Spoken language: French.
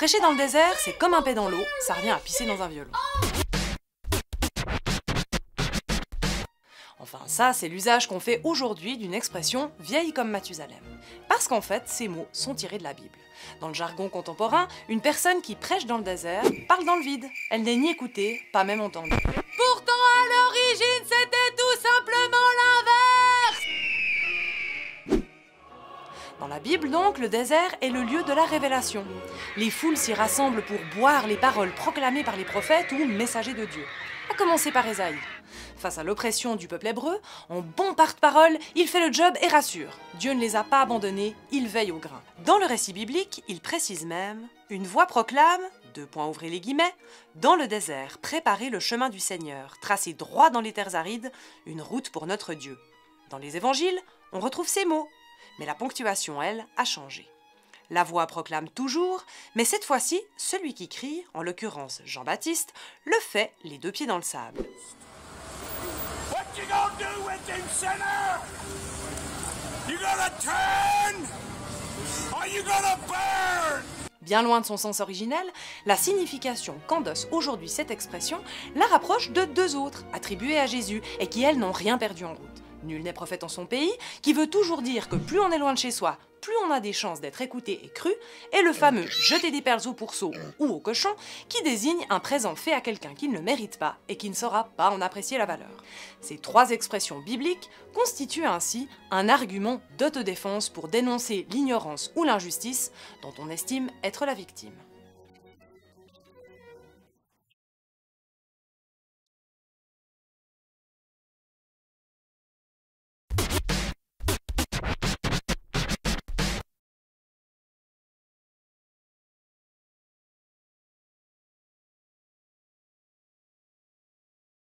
Prêcher dans le désert, c'est comme un pet dans l'eau, ça revient à pisser dans un violon. Enfin, ça, c'est l'usage qu'on fait aujourd'hui d'une expression vieille comme Mathusalem. Parce qu'en fait, ces mots sont tirés de la Bible. Dans le jargon contemporain, une personne qui prêche dans le désert parle dans le vide. Elle n'est ni écoutée, pas même entendue. Pourtant, à l'origine, c'était tout simplement l'inverse! Dans la Bible, donc, le désert est le lieu de la révélation. Les foules s'y rassemblent pour boire les paroles proclamées par les prophètes ou messagers de Dieu. À commencer par Ésaïe. Face à l'oppression du peuple hébreu, en bon porte-parole, il fait le job et rassure. Dieu ne les a pas abandonnés, il veille au grain. Dans le récit biblique, il précise même « Une voix proclame, ouvrez les guillemets, dans le désert, préparez le chemin du Seigneur, tracez droit dans les terres arides, une route pour notre Dieu. » Dans les évangiles, on retrouve ces mots, mais la ponctuation, elle, a changé. La voix proclame toujours, mais cette fois-ci, celui qui crie, en l'occurrence Jean-Baptiste, le fait les deux pieds dans le sable. What you gonna do with him, sinner? You gonna turn? Or you gonna burn? Bien loin de son sens originel, la signification qu'endosse aujourd'hui cette expression la rapproche de deux autres, attribuées à Jésus, et qui, elles, n'ont rien perdu en route. Nul n'est prophète en son pays, qui veut toujours dire que plus on est loin de chez soi, plus on a des chances d'être écouté et cru, et le fameux « jeter des perles au pourceau » ou au cochon, qui désigne un présent fait à quelqu'un qui ne le mérite pas et qui ne saura pas en apprécier la valeur. Ces trois expressions bibliques constituent ainsi un argument d'autodéfense pour dénoncer l'ignorance ou l'injustice dont on estime être la victime.